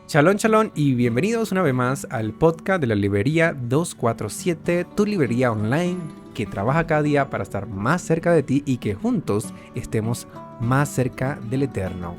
Shalom, shalom y bienvenidos una vez más al podcast de la librería 247, tu librería online que trabaja cada día para estar más cerca de ti y que juntos estemos más cerca del Eterno.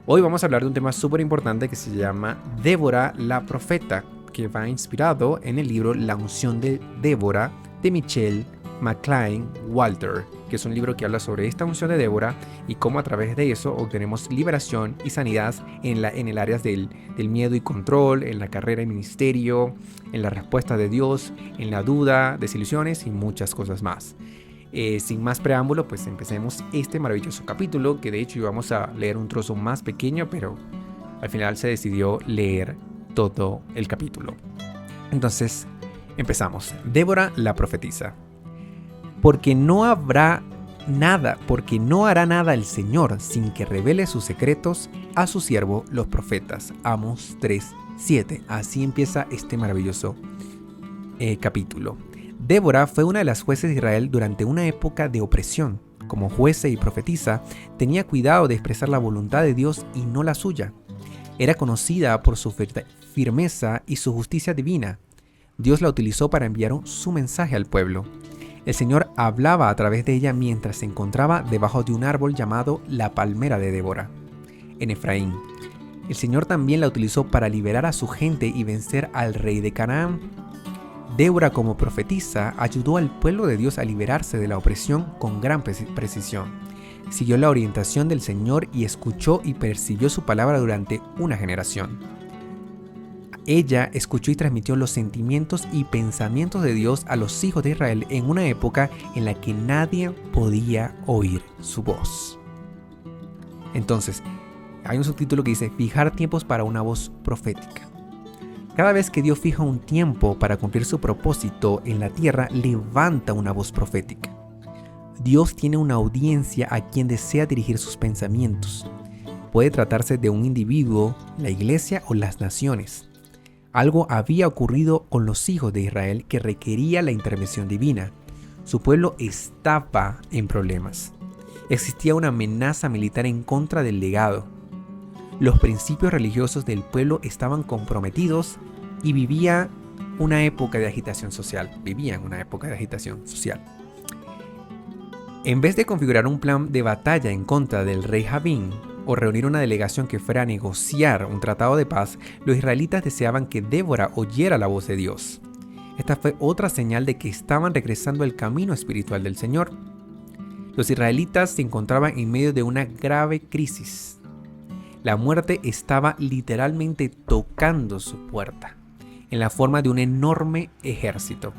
Hoy vamos a hablar de un tema súper importante que se llama Débora la profeta, que va inspirado en el libro La unción de Débora de Michelle McClain Walter, que es un libro que habla sobre esta unción de Débora y cómo a través de eso obtenemos liberación y sanidad en el área del miedo y control, en la carrera y ministerio, en la respuesta de Dios, en la duda, desilusiones y muchas cosas más. Sin más preámbulo, pues empecemos este maravilloso capítulo, que de hecho íbamos a leer un trozo más pequeño, pero al final se decidió leer todo el capítulo. Entonces, empezamos. Débora la profetisa. Porque no hará nada el Señor sin que revele sus secretos a su siervo los profetas. Amos 3:7. Así empieza este maravilloso capítulo. Débora fue una de las jueces de Israel durante una época de opresión. Como jueza y profetisa, tenía cuidado de expresar la voluntad de Dios y no la suya. Era conocida por su firmeza y su justicia divina. Dios la utilizó para enviar su mensaje al pueblo. El Señor hablaba a través de ella mientras se encontraba debajo de un árbol llamado la palmera de Débora, en Efraín. El Señor también la utilizó para liberar a su gente y vencer al rey de Canaán. Débora, como profetisa, ayudó al pueblo de Dios a liberarse de la opresión con gran precisión. Siguió la orientación del Señor y escuchó y percibió su palabra durante una generación. Ella escuchó y transmitió los sentimientos y pensamientos de Dios a los hijos de Israel en una época en la que nadie podía oír su voz. Entonces, hay un subtítulo que dice: fijar tiempos para una voz profética. Cada vez que Dios fija un tiempo para cumplir su propósito en la tierra, levanta una voz profética. Dios tiene una audiencia a quien desea dirigir sus pensamientos. Puede tratarse de un individuo, la iglesia o las naciones. Algo había ocurrido con los hijos de Israel que requería la intervención divina. Su pueblo estaba en problemas. Existía una amenaza militar en contra del legado. Los principios religiosos del pueblo estaban comprometidos y vivían una época de agitación social. En vez de configurar un plan de batalla en contra del rey Javín, o reunir una delegación que fuera a negociar un tratado de paz, los israelitas deseaban que Débora oyera la voz de Dios. Esta fue otra señal de que estaban regresando al camino espiritual del Señor. Los israelitas se encontraban en medio de una grave crisis. La muerte estaba literalmente tocando su puerta, en la forma de un enorme ejército.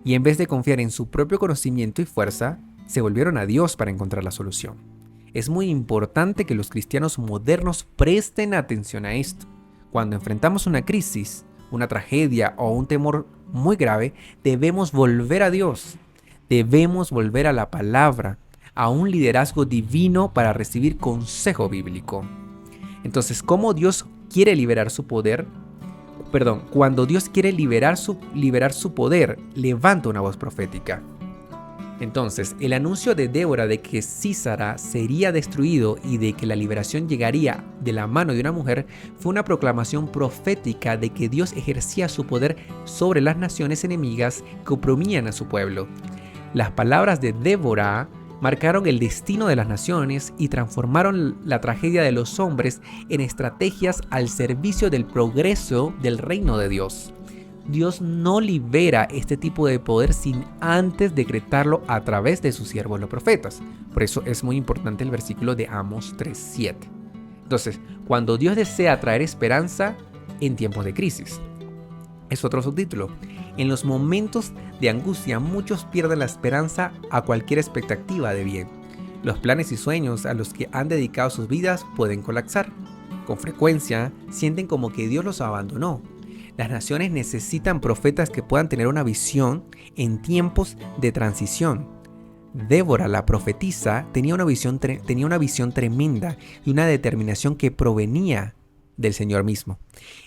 Y en vez de confiar en su propio conocimiento y fuerza, se volvieron a Dios para encontrar la solución. Es muy importante que los cristianos modernos presten atención a esto. Cuando enfrentamos una crisis, una tragedia o un temor muy grave, debemos volver a Dios. Debemos volver a la palabra, a un liderazgo divino para recibir consejo bíblico. Entonces, ¿cómo Dios quiere liberar su poder? Cuando Dios quiere liberar su poder, levanta una voz profética. Entonces, el anuncio de Débora de que Sísara sería destruido y de que la liberación llegaría de la mano de una mujer fue una proclamación profética de que Dios ejercía su poder sobre las naciones enemigas que oprimían a su pueblo. Las palabras de Débora marcaron el destino de las naciones y transformaron la tragedia de los hombres en estrategias al servicio del progreso del reino de Dios. Dios no libera este tipo de poder sin antes decretarlo a través de sus siervos los profetas. Por eso es muy importante el versículo de Amos 3:7. Entonces, cuando Dios desea traer esperanza en tiempos de crisis. Es otro subtítulo. En los momentos de angustia, muchos pierden la esperanza a cualquier expectativa de bien. Los planes y sueños a los que han dedicado sus vidas pueden colapsar. Con frecuencia, sienten como que Dios los abandonó. Las naciones necesitan profetas que puedan tener una visión en tiempos de transición. Débora, la profetisa, tenía una visión tremenda y una determinación que provenía del Señor mismo.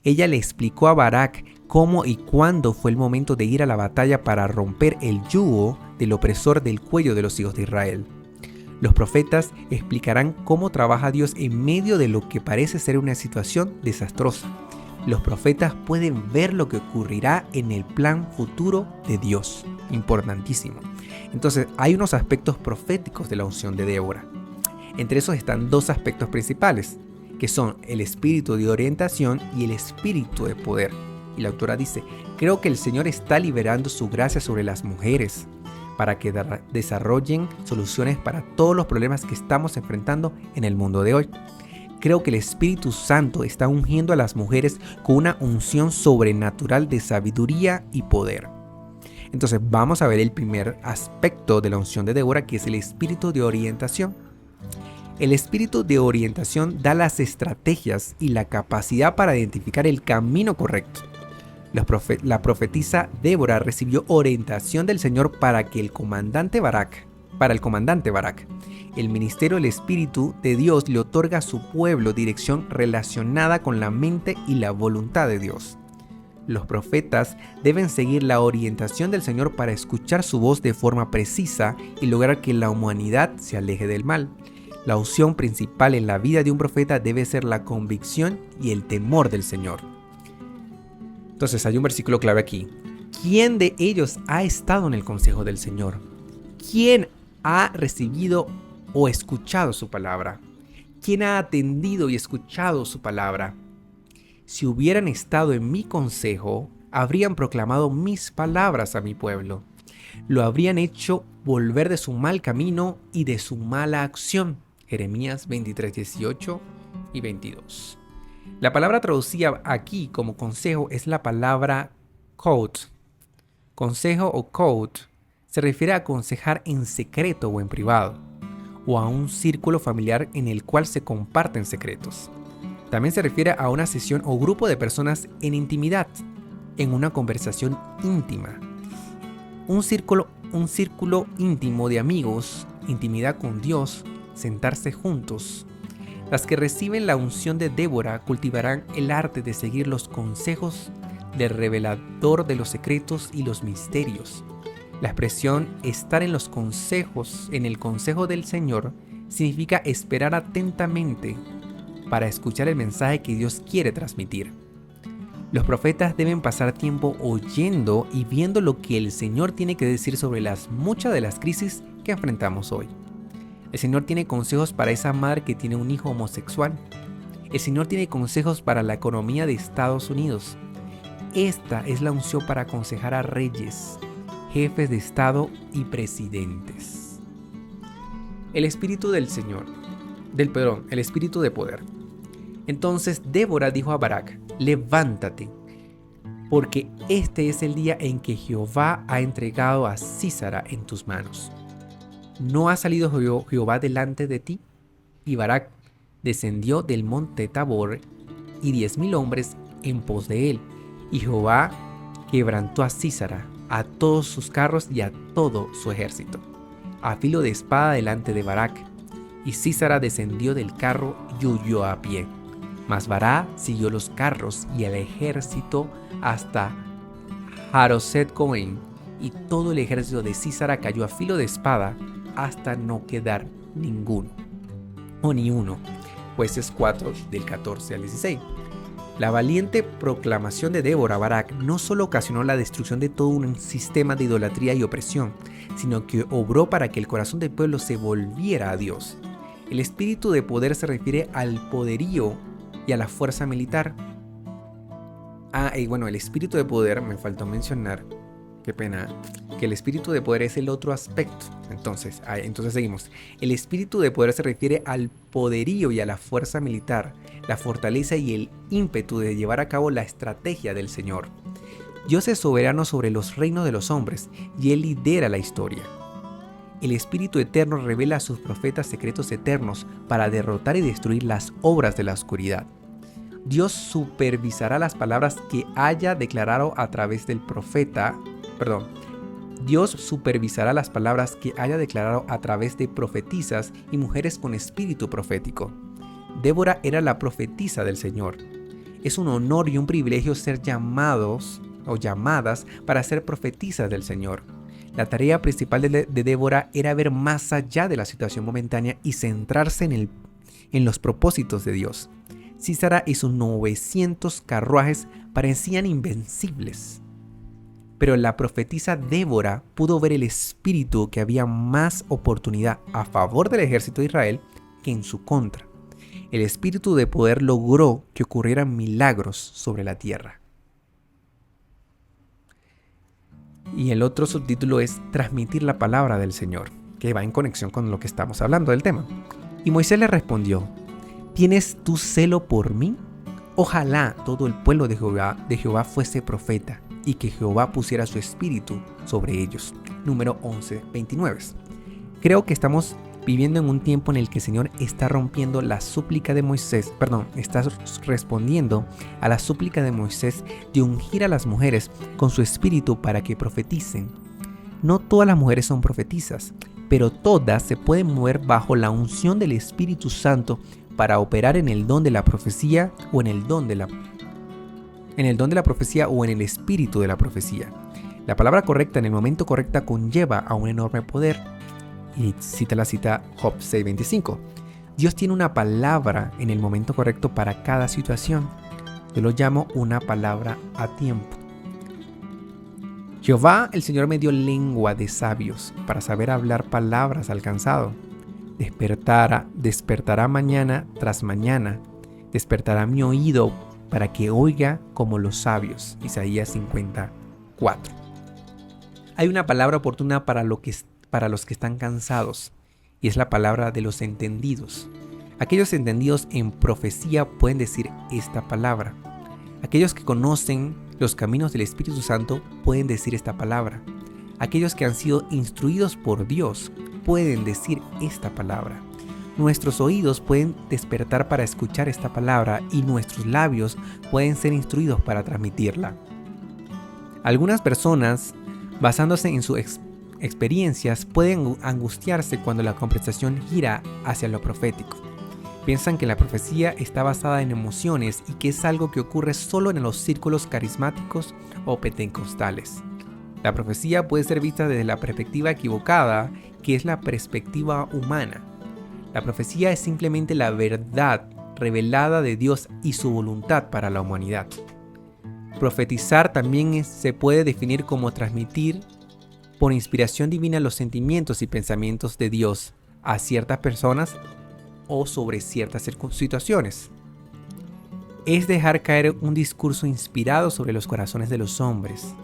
Ella le explicó a Barak cómo y cuándo fue el momento de ir a la batalla para romper el yugo del opresor del cuello de los hijos de Israel. Los profetas explicarán cómo trabaja Dios en medio de lo que parece ser una situación desastrosa. Los profetas pueden ver lo que ocurrirá en el plan futuro de Dios. Importantísimo. Entonces, hay unos aspectos proféticos de la unción de Débora. Entre esos están dos aspectos principales, que son el espíritu de orientación y el espíritu de poder. Y la autora dice, creo que el Señor está liberando su gracia sobre las mujeres para que desarrollen soluciones para todos los problemas que estamos enfrentando en el mundo de hoy. Creo que el Espíritu Santo está ungiendo a las mujeres con una unción sobrenatural de sabiduría y poder. Entonces vamos a ver el primer aspecto de la unción de Débora, que es el espíritu de orientación. El espíritu de orientación da las estrategias y la capacidad para identificar el camino correcto. La profetisa Débora recibió orientación del Señor para el comandante Barak. El ministerio del Espíritu de Dios le otorga a su pueblo dirección relacionada con la mente y la voluntad de Dios. Los profetas deben seguir la orientación del Señor para escuchar su voz de forma precisa y lograr que la humanidad se aleje del mal. La unción principal en la vida de un profeta debe ser la convicción y el temor del Señor. Entonces hay un versículo clave aquí. ¿Quién de ellos ha estado en el consejo del Señor? ¿Quién ha recibido o escuchado su palabra? ¿Quién ha atendido y escuchado su palabra? Si hubieran estado en mi consejo, habrían proclamado mis palabras a mi pueblo. Lo habrían hecho volver de su mal camino y de su mala acción. Jeremías 23, 18 y 22. La palabra traducida aquí como consejo es la palabra coat. Consejo o coat se refiere a aconsejar en secreto o en privado, o a un círculo familiar en el cual se comparten secretos. También se refiere a una sesión o grupo de personas en intimidad, en una conversación íntima. Un círculo íntimo de amigos, intimidad con Dios, sentarse juntos. Las que reciben la unción de Débora cultivarán el arte de seguir los consejos del revelador de los secretos y los misterios. La expresión estar en los consejos, en el consejo del Señor, significa esperar atentamente para escuchar el mensaje que Dios quiere transmitir. Los profetas deben pasar tiempo oyendo y viendo lo que el Señor tiene que decir sobre muchas de las crisis que enfrentamos hoy. El Señor tiene consejos para esa madre que tiene un hijo homosexual. El Señor tiene consejos para la economía de Estados Unidos. Esta es la unción para aconsejar a reyes, jefes de Estado y presidentes. El espíritu del espíritu de poder. Entonces Débora dijo a Barak, levántate, porque este es el día en que Jehová ha entregado a Sísara en tus manos. ¿No ha salido Jehová delante de ti? Y Barak descendió del monte Tabor y 10,000 hombres en pos de él. Y Jehová quebrantó a Sísara, a todos sus carros y a todo su ejército, a filo de espada delante de Barak. Y Sísara descendió del carro y huyó a pie. Mas Barak siguió los carros y el ejército hasta Haroset Goim, y todo el ejército de Sísara cayó a filo de espada hasta no quedar ninguno, o ni uno. Jueces 4 del 14 al 16. La valiente proclamación de Débora a Barak no solo ocasionó la destrucción de todo un sistema de idolatría y opresión, sino que obró para que el corazón del pueblo se volviera a Dios. El espíritu de poder se refiere al poderío y a la fuerza militar. El espíritu de poder, me faltó mencionar, qué pena, que el espíritu de poder es el otro aspecto. Entonces seguimos. El espíritu de poder se refiere al poderío y a la fuerza militar, la fortaleza y el ímpetu de llevar a cabo la estrategia del Señor. Dios es soberano sobre los reinos de los hombres y Él lidera la historia. El Espíritu Eterno revela a sus profetas secretos eternos para derrotar y destruir las obras de la oscuridad. Dios supervisará las palabras que haya declarado a través del profeta. Dios supervisará las palabras que haya declarado a través de profetisas y mujeres con espíritu profético. Débora era la profetisa del Señor. Es un honor y un privilegio ser llamados o llamadas para ser profetisas del Señor. La tarea principal de Débora era ver más allá de la situación momentánea y centrarse en los propósitos de Dios. Sísara y sus 900 carruajes parecían invencibles. Pero la profetisa Débora pudo ver el espíritu que había más oportunidad a favor del ejército de Israel que en su contra. El espíritu de poder logró que ocurrieran milagros sobre la tierra. Y el otro subtítulo es transmitir la palabra del Señor, que va en conexión con lo que estamos hablando del tema. Y Moisés le respondió: ¿tienes tú celo por mí? Ojalá todo el pueblo de Jehová fuese profeta, y que Jehová pusiera su espíritu sobre ellos. Número 11:29. Creo que estamos viviendo en un tiempo en el que el Señor está rompiendo la súplica de Moisés, está respondiendo a la súplica de Moisés de ungir a las mujeres con su espíritu para que profeticen. No todas las mujeres son profetizas, pero todas se pueden mover bajo la unción del Espíritu Santo para operar en el don de la profecía o en el don de la profecía o en el espíritu de la profecía. La palabra correcta en el momento correcto conlleva a un enorme poder. Y cita Job 6:25. Dios tiene una palabra en el momento correcto para cada situación. Yo lo llamo una palabra a tiempo. Jehová, el Señor, me dio lengua de sabios para saber hablar palabras al cansado. Despertará mañana tras mañana. Despertará mi oído para que oiga como los sabios. Isaías 54. Hay una palabra oportuna para los que están cansados, y es la palabra de los entendidos. Aquellos entendidos en profecía pueden decir esta palabra. Aquellos que conocen los caminos del Espíritu Santo pueden decir esta palabra. Aquellos que han sido instruidos por Dios pueden decir esta palabra. Nuestros oídos pueden despertar para escuchar esta palabra y nuestros labios pueden ser instruidos para transmitirla. Algunas personas, basándose en sus experiencias, pueden angustiarse cuando la conversación gira hacia lo profético. Piensan que la profecía está basada en emociones y que es algo que ocurre solo en los círculos carismáticos o pentecostales. La profecía puede ser vista desde la perspectiva equivocada, que es la perspectiva humana. La profecía es simplemente la verdad revelada de Dios y su voluntad para la humanidad. Profetizar también se puede definir como transmitir por inspiración divina los sentimientos y pensamientos de Dios a ciertas personas o sobre ciertas situaciones. Es dejar caer un discurso inspirado sobre los corazones de los hombres.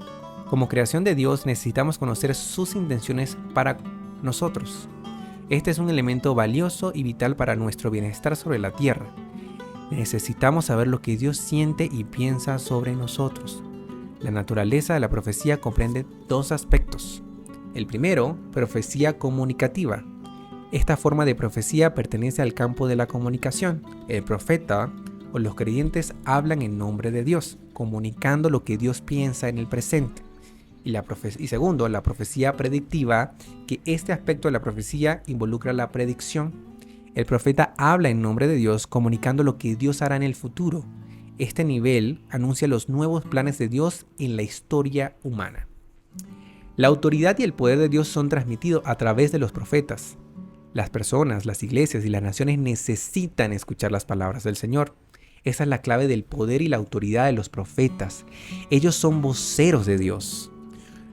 Como creación de Dios necesitamos conocer sus intenciones para nosotros. Este es un elemento valioso y vital para nuestro bienestar sobre la tierra. Necesitamos saber lo que Dios siente y piensa sobre nosotros. La naturaleza de la profecía comprende dos aspectos. El primero, profecía comunicativa. Esta forma de profecía pertenece al campo de la comunicación. El profeta o los creyentes hablan en nombre de Dios, comunicando lo que Dios piensa en el presente. Y segundo, la profecía predictiva, que este aspecto de la profecía involucra la predicción. El profeta habla en nombre de Dios, comunicando lo que Dios hará en el futuro. Este nivel anuncia los nuevos planes de Dios en la historia humana. La autoridad y el poder de Dios son transmitidos a través de los profetas. Las personas, las iglesias y las naciones necesitan escuchar las palabras del Señor. Esa es la clave del poder y la autoridad de los profetas. Ellos son voceros de Dios.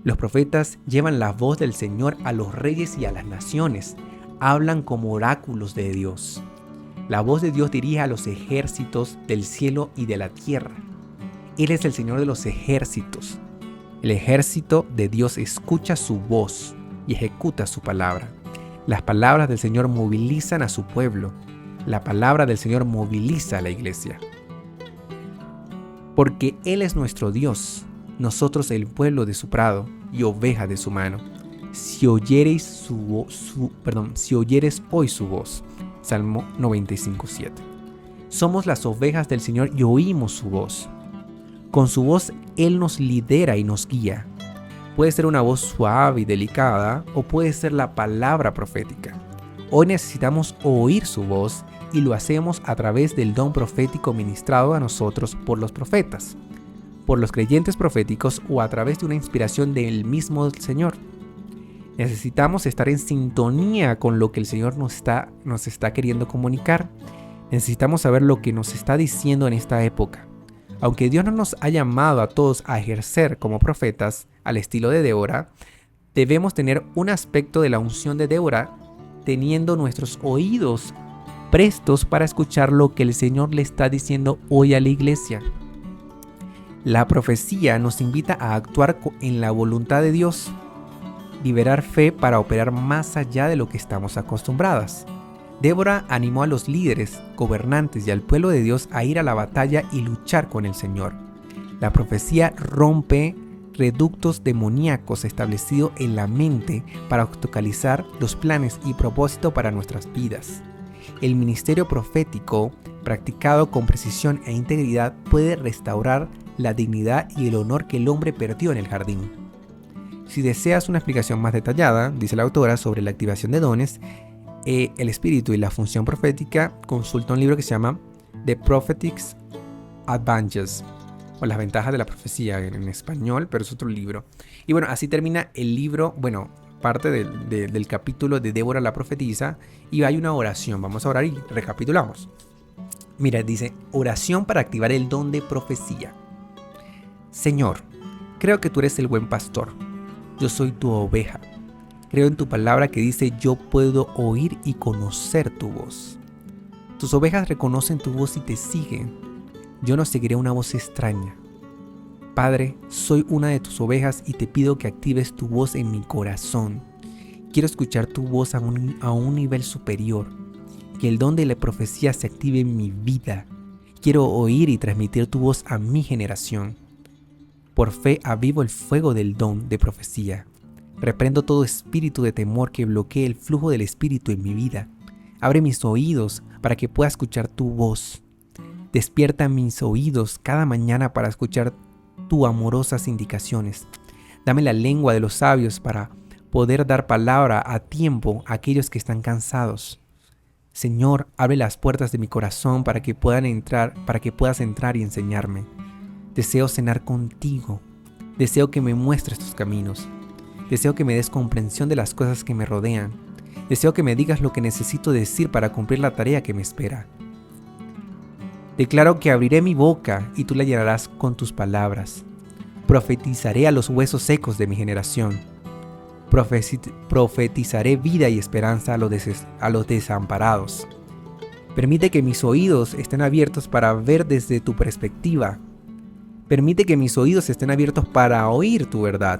Los profetas llevan la voz del Señor a los reyes y a las naciones. Hablan como oráculos de Dios. La voz de Dios dirige a los ejércitos del cielo y de la tierra. Él es el Señor de los ejércitos. El ejército de Dios escucha su voz y ejecuta su palabra. Las palabras del Señor movilizan a su pueblo. La palabra del Señor moviliza a la iglesia. Porque Él es nuestro Dios, nosotros el pueblo de su prado y oveja de su mano. Si oyeres hoy su voz. Salmo 95:7. Somos las ovejas del Señor y oímos su voz. Con su voz Él nos lidera y nos guía. Puede ser una voz suave y delicada o puede ser la palabra profética. Hoy necesitamos oír su voz y lo hacemos a través del don profético ministrado a nosotros por los profetas, por los creyentes proféticos o a través de una inspiración del mismo Señor. Necesitamos estar en sintonía con lo que el Señor nos está queriendo comunicar. Necesitamos saber lo que nos está diciendo en esta época. Aunque Dios no nos ha llamado a todos a ejercer como profetas al estilo de Débora, debemos tener un aspecto de la unción de Débora, teniendo nuestros oídos prestos para escuchar lo que el Señor le está diciendo hoy a la iglesia. La profecía nos invita a actuar en la voluntad de Dios, liberar fe para operar más allá de lo que estamos acostumbradas. Débora animó a los líderes, gobernantes y al pueblo de Dios a ir a la batalla y luchar con el Señor. La profecía rompe reductos demoníacos establecidos en la mente para actualizar los planes y propósitos para nuestras vidas. El ministerio profético, practicado con precisión e integridad, puede restaurar la dignidad y el honor que el hombre perdió en el jardín. Si deseas una explicación más detallada, dice la autora, sobre la activación de dones, el espíritu y la función profética, consulta un libro que se llama The Prophetic Advantages, o las ventajas de la profecía en español, pero es otro libro. Y bueno, así termina el libro, bueno, parte del capítulo de Débora la profetisa, y hay una oración. Vamos a orar y recapitulamos. Mira, dice, oración para activar el don de profecía. Señor, creo que tú eres el buen pastor. Yo soy tu oveja. Creo en tu palabra que dice, yo puedo oír y conocer tu voz. Tus ovejas reconocen tu voz y te siguen. Yo no seguiré una voz extraña. Padre, soy una de tus ovejas y te pido que actives tu voz en mi corazón. Quiero escuchar tu voz a un nivel superior. Que el don de la profecía se active en mi vida. Quiero oír y transmitir tu voz a mi generación. Por fe avivo el fuego del don de profecía. Reprendo todo espíritu de temor que bloquee el flujo del espíritu en mi vida. Abre mis oídos para que pueda escuchar tu voz. Despierta mis oídos cada mañana para escuchar tus amorosas indicaciones. Dame la lengua de los sabios para poder dar palabra a tiempo a aquellos que están cansados. Señor, abre las puertas de mi corazón para que puedas entrar y enseñarme. Deseo cenar contigo. Deseo que me muestres tus caminos. Deseo que me des comprensión de las cosas que me rodean. Deseo que me digas lo que necesito decir para cumplir la tarea que me espera. Declaro que abriré mi boca y tú la llenarás con tus palabras. Profetizaré a los huesos secos de mi generación. Profetizaré vida y esperanza a los desamparados. Permite que mis oídos estén abiertos para ver desde tu perspectiva. Permite que mis oídos estén abiertos para oír tu verdad.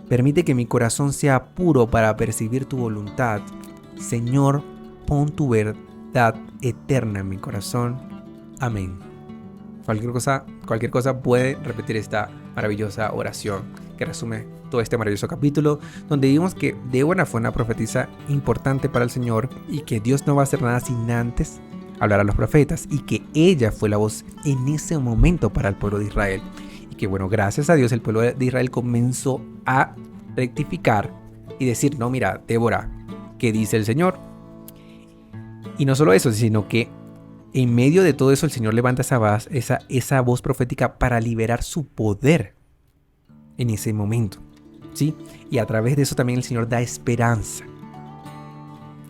Permite que mi corazón sea puro para percibir tu voluntad. Señor, pon tu verdad eterna en mi corazón. Amén. Cualquier cosa puede repetir esta maravillosa oración que resume todo este maravilloso capítulo, donde vimos que Débora fue una profetisa importante para el Señor y que Dios no va a hacer nada sin antes hablar a los profetas, y que ella fue la voz en ese momento para el pueblo de Israel. Y que bueno, gracias a Dios el pueblo de Israel comenzó a rectificar y decir, no, mira, Débora, ¿qué dice el Señor? Y no solo eso, sino que en medio de todo eso el Señor levanta esa voz profética para liberar su poder en ese momento, ¿sí? Y a través de eso también el Señor da esperanza.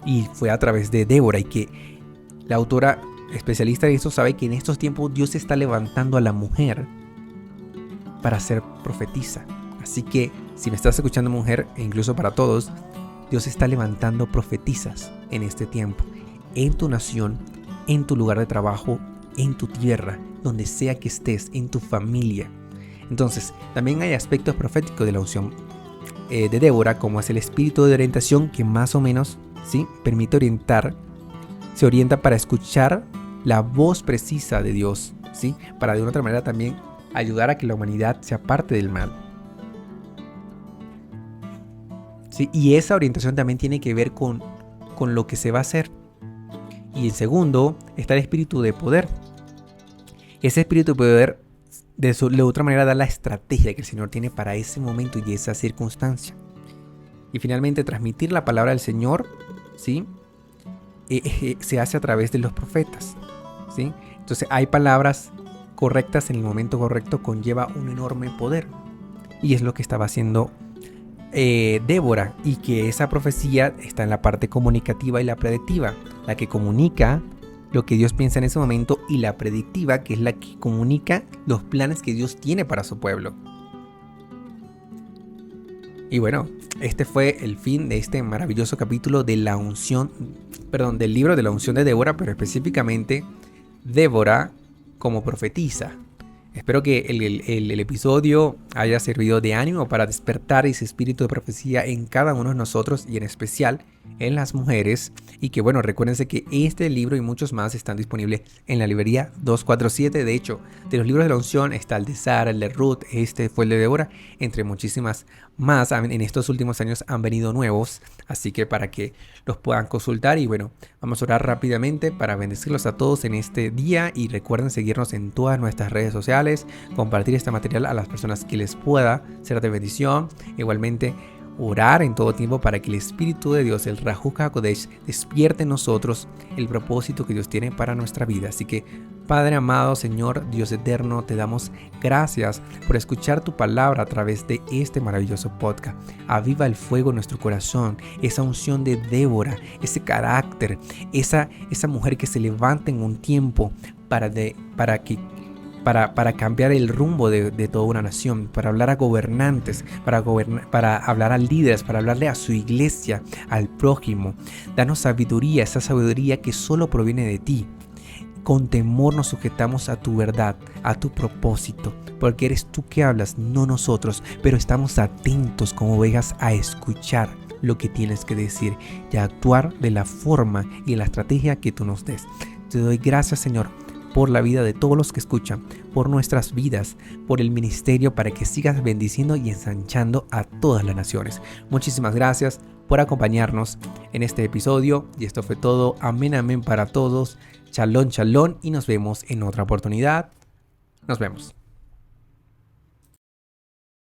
Y fue a través de Débora, y que la autora especialista en esto sabe que en estos tiempos Dios está levantando a la mujer para ser profetisa. Así que si me estás escuchando, mujer, e incluso para todos, Dios está levantando profetisas en este tiempo, en tu nación, en tu lugar de trabajo, en tu tierra, donde sea que estés, en tu familia. Entonces, también hay aspectos proféticos de la unción de Débora, como es el espíritu de orientación, que más o menos, ¿sí?, permite se orienta para escuchar la voz precisa de Dios, ¿sí?, para de una otra manera también ayudar a que la humanidad se aparte del mal. ¿Sí? Y esa orientación también tiene que ver con lo que se va a hacer. Y en segundo está el espíritu de poder. Ese espíritu de poder de otra manera da la estrategia que el Señor tiene para ese momento y esa circunstancia. Y finalmente transmitir la palabra del Señor, ¿sí?, se hace a través de los profetas, ¿sí? Entonces hay palabras correctas en el momento correcto, conlleva un enorme poder. Y es lo que estaba haciendo Débora, y que esa profecía está en la parte comunicativa y la predictiva, la que comunica lo que Dios piensa en ese momento, y la predictiva, que es la que comunica los planes que Dios tiene para su pueblo. Y bueno, este fue el fin de este maravilloso capítulo de la unción, del libro de la unción de Débora, pero específicamente Débora como profetisa. Espero que el episodio haya servido de ánimo para despertar ese espíritu de profecía en cada uno de nosotros, y en especial en las mujeres. Y que bueno, recuérdense que este libro y muchos más están disponibles en la librería 247. De hecho, de los libros de la unción está el de Sara, el de Ruth, este fue el de Débora, entre muchísimas más. En estos últimos años han venido nuevos, así que para que los puedan consultar. Y bueno, vamos a orar rápidamente para bendecirlos a todos en este día, y recuerden seguirnos en todas nuestras redes sociales, compartir este material a las personas que les pueda ser de bendición. Igualmente, orar en todo tiempo para que el Espíritu de Dios, el Rahuj HaKodesh, despierte en nosotros el propósito que Dios tiene para nuestra vida. Así que, Padre amado, Señor, Dios eterno, te damos gracias por escuchar tu palabra a través de este maravilloso podcast. Aviva el fuego en nuestro corazón, esa unción de Débora, ese carácter, esa mujer que se levanta en un tiempo para cambiar el rumbo de toda una nación, para hablar a gobernantes, para hablar a líderes, para hablarle a su iglesia, al prójimo. Danos sabiduría, esa sabiduría que solo proviene de ti. Con temor nos sujetamos a tu verdad, a tu propósito, porque eres tú que hablas, no nosotros, pero estamos atentos como ovejas a escuchar lo que tienes que decir y a actuar de la forma y la estrategia que tú nos des. Te doy gracias, Señor, por la vida de todos los que escuchan, por nuestras vidas, por el ministerio, para que sigas bendiciendo y ensanchando a todas las naciones. Muchísimas gracias por acompañarnos en este episodio, y esto fue todo. Amén, amén para todos. Shalom, shalom, y nos vemos en otra oportunidad. Nos vemos.